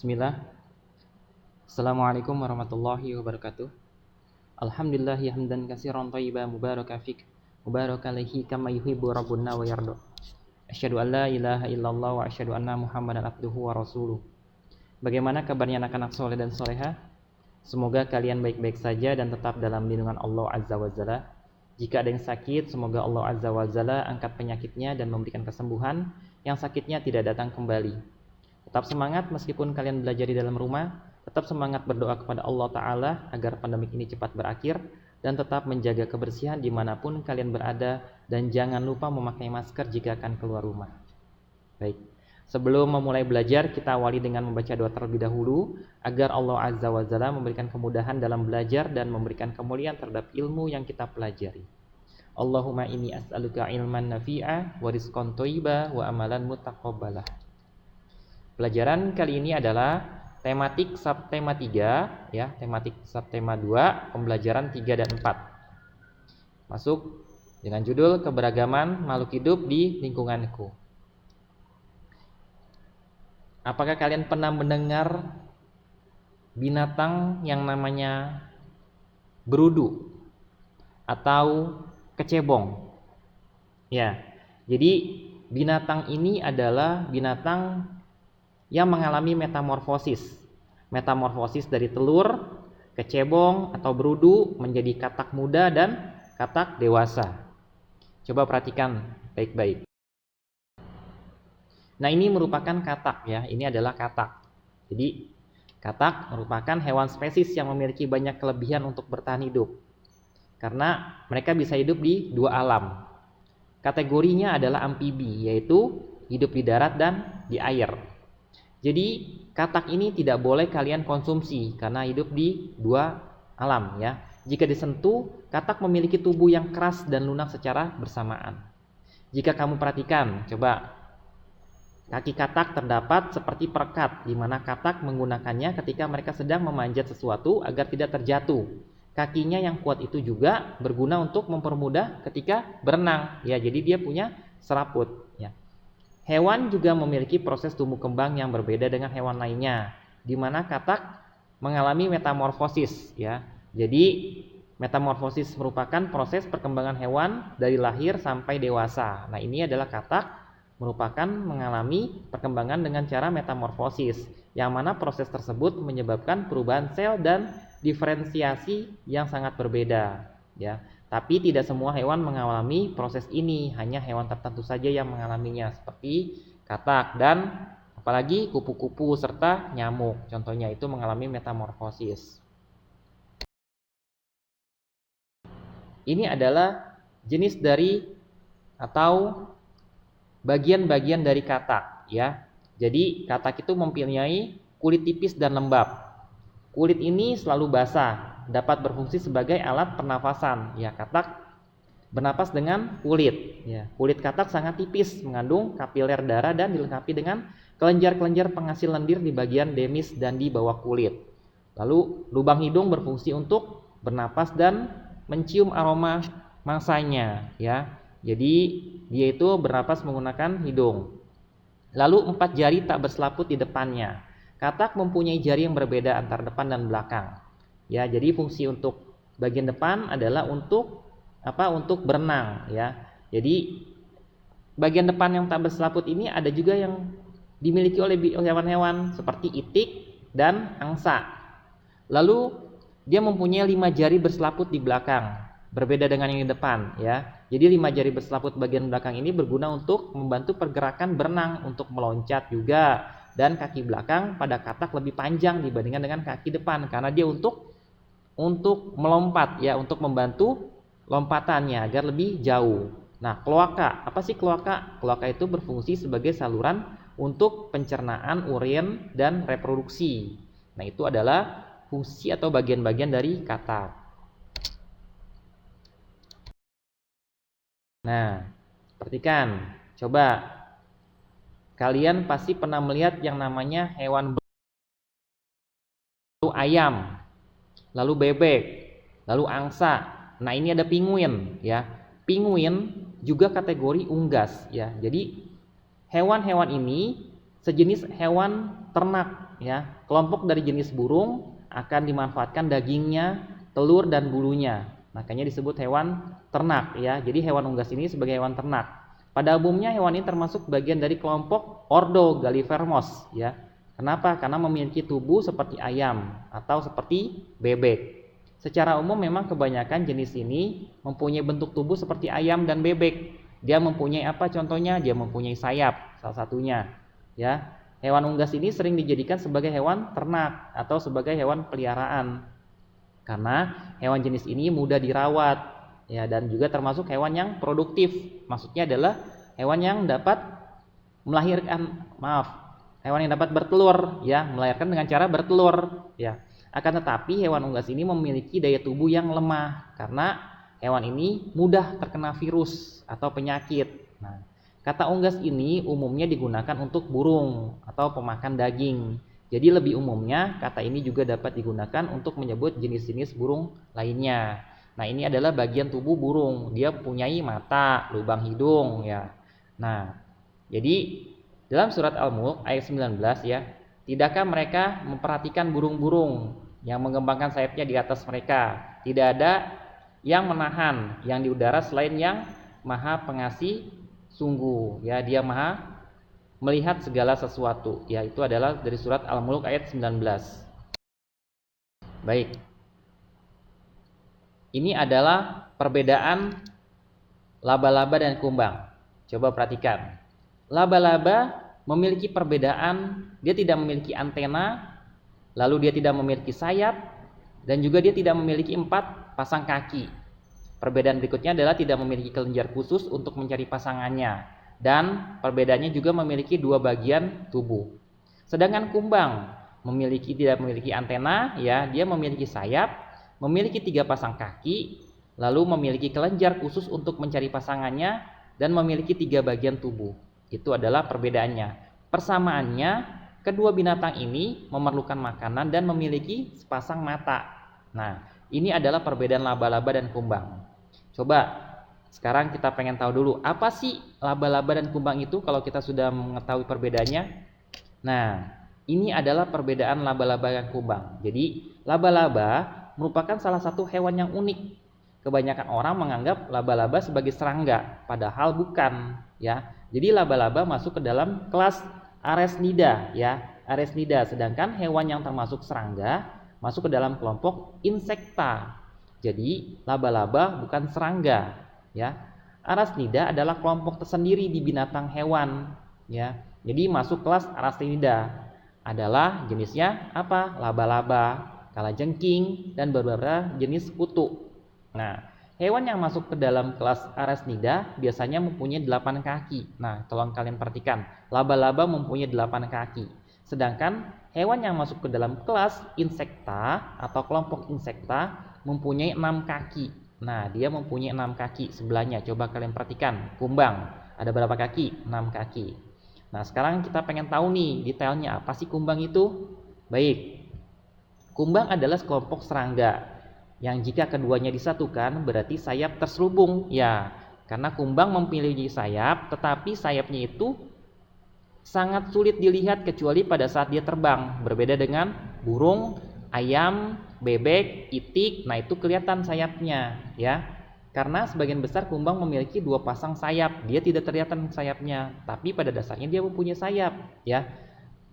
Bismillah. Assalamualaikum warahmatullahi wabarakatuh. Alhamdulillah hamdan katsiran thayyiban mubarakan fik mubarakan alaihi kama yuhibbu rabbuna wa yarda. Asyhadu an la ilaha illallah wa asyhadu anna Muhammadan abduhu wa rasuluh. Bagaimana kabarnya anak-anak soleh dan soleha? Semoga kalian baik-baik saja dan tetap dalam lindungan Allah Azza wa Jalla. Jika ada yang sakit, semoga Allah Azza wa Jalla angkat penyakitnya dan memberikan kesembuhan, yang sakitnya tidak datang kembali. Tetap semangat meskipun kalian belajar di dalam rumah, tetap semangat berdoa kepada Allah Ta'ala agar pandemik ini cepat berakhir, dan tetap menjaga kebersihan dimanapun kalian berada, dan jangan lupa memakai masker jika akan keluar rumah. Baik, sebelum memulai belajar, kita awali dengan membaca doa terlebih dahulu, agar Allah Azza wa Jalla memberikan kemudahan dalam belajar dan memberikan kemuliaan terhadap ilmu yang kita pelajari. Allahumma inni as'aluka ilman nafi'a wa rizqan thayyiba wa amalan mutaqabbalah. Pelajaran kali ini adalah tematik subtema 3, ya, tematik subtema 2, pembelajaran 3 dan 4. Masuk dengan judul keberagaman makhluk hidup di lingkunganku. Apakah kalian pernah mendengar binatang yang namanya berudu atau kecebong? Ya, jadi binatang ini adalah binatang yang mengalami metamorfosis. Metamorfosis dari telur, kecebong atau berudu menjadi katak muda dan katak dewasa. Coba perhatikan baik-baik. Nah, ini merupakan katak, ya. Ini adalah katak. Jadi, katak merupakan hewan spesies yang memiliki banyak kelebihan untuk bertahan hidup. Karena mereka bisa hidup di dua alam. Kategorinya adalah amfibi, yaitu hidup di darat dan di air. Jadi katak ini tidak boleh kalian konsumsi karena hidup di dua alam, ya. Jika disentuh, katak memiliki tubuh yang keras dan lunak secara bersamaan. Jika kamu perhatikan, coba kaki katak terdapat seperti perekat, di mana katak menggunakannya ketika mereka sedang memanjat sesuatu agar tidak terjatuh. Kakinya yang kuat itu juga berguna untuk mempermudah ketika berenang, ya. Jadi dia punya seraput, ya. Hewan juga memiliki proses tumbuh kembang yang berbeda dengan hewan lainnya, di mana katak mengalami metamorfosis, ya. Jadi metamorfosis merupakan proses perkembangan hewan dari lahir sampai dewasa. Nah, ini adalah katak merupakan mengalami perkembangan dengan cara metamorfosis, yang mana proses tersebut menyebabkan perubahan sel dan diferensiasi yang sangat berbeda, ya. Tapi tidak semua hewan mengalami proses ini, hanya hewan tertentu saja yang mengalaminya, seperti katak dan apalagi kupu-kupu serta nyamuk. Contohnya itu mengalami metamorfosis. Ini adalah jenis dari atau bagian-bagian dari katak, ya. Jadi katak itu mempunyai kulit tipis dan lembab. Kulit ini selalu basah, dapat berfungsi sebagai alat pernafasan. Ya, katak bernapas dengan kulit. Ya, kulit katak sangat tipis, mengandung kapiler darah dan dilengkapi dengan kelenjar-kelenjar penghasil lendir di bagian demis dan di bawah kulit. Lalu lubang hidung berfungsi untuk bernapas dan mencium aroma mangsanya. Ya, jadi dia itu bernapas menggunakan hidung. Lalu 4 jari tak berselaput di depannya. Katak mempunyai jari yang berbeda antara depan dan belakang. Ya, jadi fungsi untuk bagian depan adalah untuk apa? Untuk berenang, ya. Jadi bagian depan yang tak berselaput ini ada juga yang dimiliki oleh hewan-hewan seperti itik dan angsa. Lalu dia mempunyai 5 jari berselaput di belakang, berbeda dengan yang di depan, ya. Jadi 5 jari berselaput bagian belakang ini berguna untuk membantu pergerakan berenang, untuk meloncat juga. Dan kaki belakang pada katak lebih panjang dibandingkan dengan kaki depan karena dia untuk melompat, ya, untuk membantu lompatannya agar lebih jauh. Nah, kloaka, apa sih kloaka? Kloaka itu berfungsi sebagai saluran untuk pencernaan urin dan reproduksi. Nah, itu adalah fungsi atau bagian-bagian dari katak. Nah, perhatikan, coba kalian pasti pernah melihat yang namanya hewan lalu ayam, lalu bebek, lalu angsa. Nah, ini ada pinguin, ya. Pinguin juga kategori unggas, ya. Jadi hewan-hewan ini sejenis hewan ternak ya. Kelompok dari jenis burung akan dimanfaatkan dagingnya, telur dan bulunya. Makanya disebut hewan ternak ya. Jadi hewan unggas ini sebagai hewan ternak. Pada umumnya hewan ini termasuk bagian dari kelompok Ordo Gallivermos ya. Kenapa? Karena memiliki tubuh seperti ayam atau seperti bebek. Secara umum memang kebanyakan jenis ini mempunyai bentuk tubuh seperti ayam dan bebek. Dia mempunyai apa contohnya? Dia mempunyai sayap salah satunya ya. Hewan unggas ini sering dijadikan sebagai hewan ternak atau sebagai hewan peliharaan. Karena hewan jenis ini mudah dirawat ya, dan juga termasuk hewan yang produktif. Maksudnya adalah hewan yang dapat melahirkan, hewan yang dapat bertelur ya, melahirkan dengan cara bertelur ya. Akan tetapi hewan unggas ini memiliki daya tubuh yang lemah karena hewan ini mudah terkena virus atau penyakit. Nah, kata unggas ini umumnya digunakan untuk burung atau pemakan daging. Jadi lebih umumnya kata ini juga dapat digunakan untuk menyebut jenis-jenis burung lainnya. Nah, ini adalah bagian tubuh burung. Dia mempunyai mata, lubang hidung ya. Nah, jadi dalam surat Al-Mulk ayat 19 ya, tidakkah mereka memperhatikan burung-burung yang mengembangkan sayapnya di atas mereka? Tidak ada yang menahan yang di udara selain yang Maha Pengasih sungguh ya, dia Maha melihat segala sesuatu ya. Itu adalah dari surat Al-Mulk ayat 19. Baik, ini adalah perbedaan laba-laba dan kumbang. Coba perhatikan, laba-laba memiliki perbedaan, dia tidak memiliki antena, lalu dia tidak memiliki sayap, dan juga dia tidak memiliki 4 pasang kaki. Perbedaan berikutnya adalah tidak memiliki kelenjar khusus untuk mencari pasangannya, dan perbedaannya juga memiliki 2 bagian tubuh. Sedangkan kumbang tidak memiliki antena ya, dia memiliki sayap, memiliki 3 pasang kaki, lalu memiliki kelenjar khusus untuk mencari pasangannya, dan memiliki 3 bagian tubuh. Itu adalah perbedaannya. Persamaannya, kedua binatang ini memerlukan makanan dan memiliki sepasang mata. Nah, ini adalah perbedaan laba-laba dan kumbang. Coba sekarang kita pengen tahu dulu, apa sih laba-laba dan kumbang itu kalau kita sudah mengetahui perbedaannya? Nah, ini adalah perbedaan laba-laba dan kumbang. Jadi, laba-laba merupakan salah satu hewan yang unik. Kebanyakan orang menganggap laba-laba sebagai serangga, padahal bukan ya. Jadi laba-laba masuk ke dalam kelas Aresnida ya, Aresnida, sedangkan hewan yang termasuk serangga masuk ke dalam kelompok Insecta. Jadi laba-laba bukan serangga ya. Aresnida adalah kelompok tersendiri di binatang hewan ya. Jadi masuk kelas Aresnida, adalah jenisnya apa? Laba-laba, kalajengking, dan beberapa jenis kutu. Nah, hewan yang masuk ke dalam kelas Aresnida biasanya mempunyai 8 kaki. Nah, tolong kalian perhatikan, laba-laba mempunyai 8 kaki. Sedangkan hewan yang masuk ke dalam kelas Insecta atau kelompok Insecta mempunyai 6 kaki. Nah, dia mempunyai 6 kaki sebelahnya. Coba kalian perhatikan, kumbang ada berapa kaki? 6 kaki. Nah, sekarang kita pengen tahu nih detailnya, apa sih kumbang itu? Baik, kumbang adalah sekelompok serangga yang jika keduanya disatukan berarti sayap terselubung ya. Karena kumbang memiliki sayap, tetapi sayapnya itu sangat sulit dilihat kecuali pada saat dia terbang. Berbeda dengan burung, ayam, bebek, itik, nah itu kelihatan sayapnya ya. Karena sebagian besar kumbang memiliki 2 pasang sayap, dia tidak kelihatan sayapnya, tapi pada dasarnya dia mempunyai sayap ya.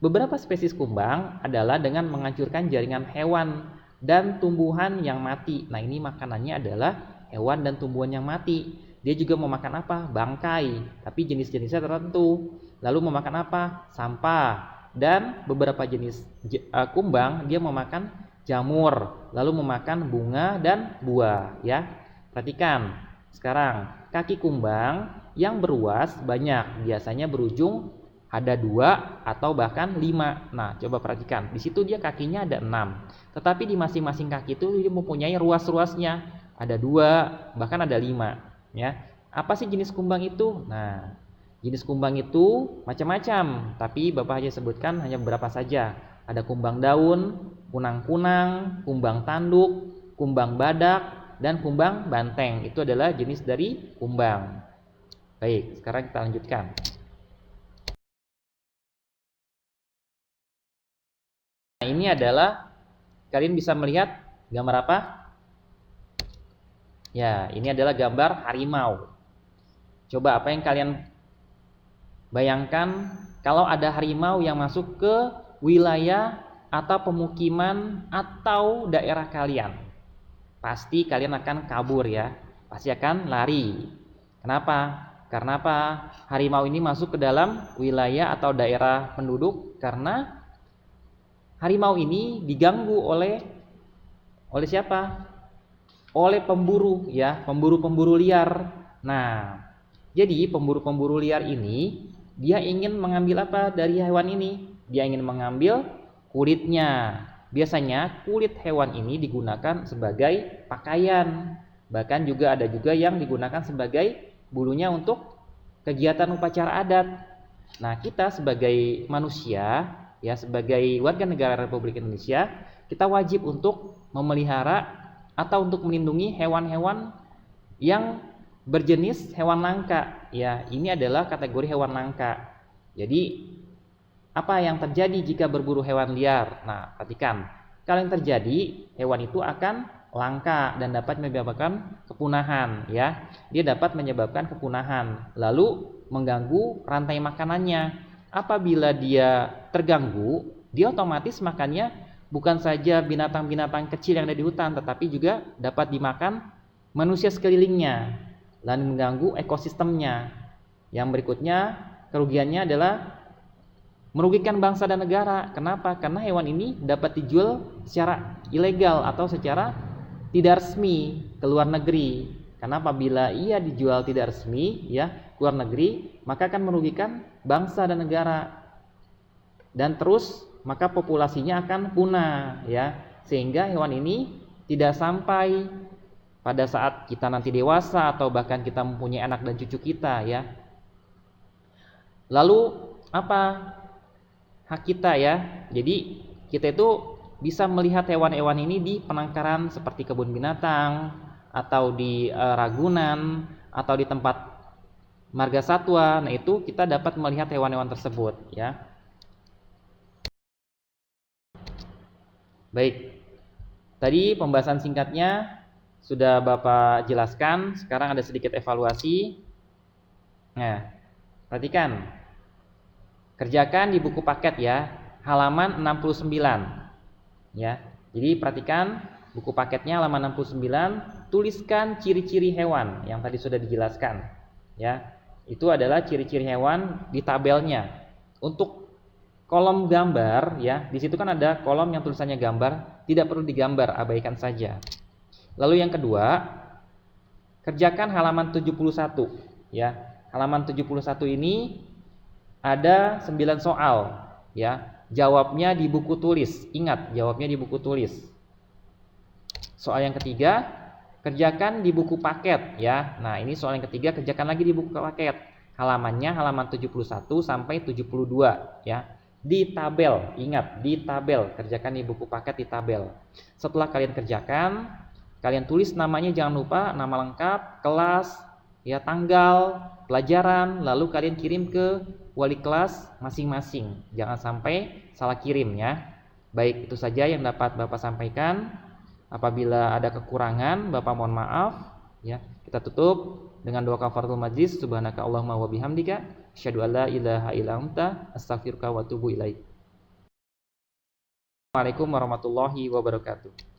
Beberapa spesies kumbang adalah dengan menghancurkan jaringan hewan dan tumbuhan yang mati. Nah, ini makanannya adalah hewan dan tumbuhan yang mati. Dia juga memakan apa? Bangkai, tapi jenis-jenisnya tertentu. Lalu memakan apa? Sampah. Dan beberapa jenis kumbang dia memakan jamur, lalu memakan bunga dan buah ya. Perhatikan sekarang, kaki kumbang yang beruas banyak, biasanya berujung ada 2 atau bahkan 5. Nah, coba perhatikan, di situ dia kakinya ada 6, tetapi di masing-masing kaki itu dia mempunyai ruas-ruasnya, ada 2 bahkan ada 5 ya. Apa sih jenis kumbang itu? Nah, jenis kumbang itu macam-macam, tapi Bapak hanya sebutkan hanya beberapa saja. Ada kumbang daun, kunang-kunang, kumbang tanduk, kumbang badak, dan kumbang banteng. Itu adalah jenis dari kumbang. Baik, sekarang kita lanjutkan. Nah, ini adalah kalian bisa melihat gambar apa? Ya, ini adalah gambar harimau. Coba apa yang kalian bayangkan kalau ada harimau yang masuk ke wilayah atau pemukiman atau daerah kalian? Pasti kalian akan kabur ya. Pasti akan lari. Kenapa? Karena apa? Harimau ini masuk ke dalam wilayah atau daerah penduduk karena harimau ini diganggu oleh siapa? Oleh pemburu ya, pemburu-pemburu liar. Nah, jadi pemburu-pemburu liar ini dia ingin mengambil apa dari hewan ini? Dia ingin mengambil kulitnya. Biasanya kulit hewan ini digunakan sebagai pakaian. Bahkan juga ada juga yang digunakan sebagai bulunya untuk kegiatan upacara adat. Nah, kita sebagai manusia ya, sebagai warga negara Republik Indonesia, kita wajib untuk memelihara atau untuk melindungi hewan-hewan yang berjenis hewan langka ya. Ini adalah kategori hewan langka. Jadi apa yang terjadi jika berburu hewan liar? Nah, perhatikan. Kalau yang terjadi, hewan itu akan langka dan dapat menyebabkan kepunahan ya. Dia dapat menyebabkan kepunahan, lalu mengganggu rantai makanannya. Apabila dia terganggu, dia otomatis makannya bukan saja binatang-binatang kecil yang ada di hutan, tetapi juga dapat dimakan manusia sekelilingnya dan mengganggu ekosistemnya. Yang berikutnya, kerugiannya adalah merugikan bangsa dan negara. Kenapa? Karena hewan ini dapat dijual secara ilegal atau secara tidak resmi ke luar negeri. Karena apabila ia dijual tidak resmi ya ke luar negeri, maka akan merugikan bangsa dan negara. Dan terus maka populasinya akan punah ya, sehingga hewan ini tidak sampai pada saat kita nanti dewasa atau bahkan kita mempunyai anak dan cucu kita ya. Lalu apa hak kita ya? Jadi kita itu bisa melihat hewan-hewan ini di penangkaran seperti kebun binatang atau di Ragunan atau di tempat marga satwa. Nah, itu kita dapat melihat hewan-hewan tersebut ya. Baik, tadi pembahasan singkatnya sudah Bapak jelaskan. Sekarang ada sedikit evaluasi. Nah, perhatikan. Kerjakan di buku paket ya, halaman 69. Ya. Jadi perhatikan buku paketnya halaman 69, tuliskan ciri-ciri hewan yang tadi sudah dijelaskan. Ya. Itu adalah ciri-ciri hewan di tabelnya. Untuk kolom gambar ya, di situ kan ada kolom yang tulisannya gambar, tidak perlu digambar, abaikan saja. Lalu yang kedua, kerjakan halaman 71 ya. Halaman 71 ini ada 9 soal ya. Jawabnya di buku tulis. Ingat, jawabnya di buku tulis. Soal yang ketiga, kerjakan di buku paket ya. Nah, ini soal yang ketiga, kerjakan lagi di buku paket. Halamannya halaman 71 sampai 72 ya. Di tabel, ingat di tabel, kerjakan di buku paket di tabel. Setelah kalian kerjakan, kalian tulis namanya, jangan lupa nama lengkap, kelas, ya tanggal, pelajaran, lalu kalian kirim ke wali kelas masing-masing. Jangan sampai salah kirim ya. Baik, itu saja yang dapat Bapak sampaikan. Apabila ada kekurangan, Bapak mohon maaf ya. Kita tutup dengan doa kafaratul majlis. Subhanaka Allahumma wa bihamdika asyhadu an la ilaha illa anta astaghfiruka wa atubu ilaik. Assalamualaikum warahmatullahi wabarakatuh.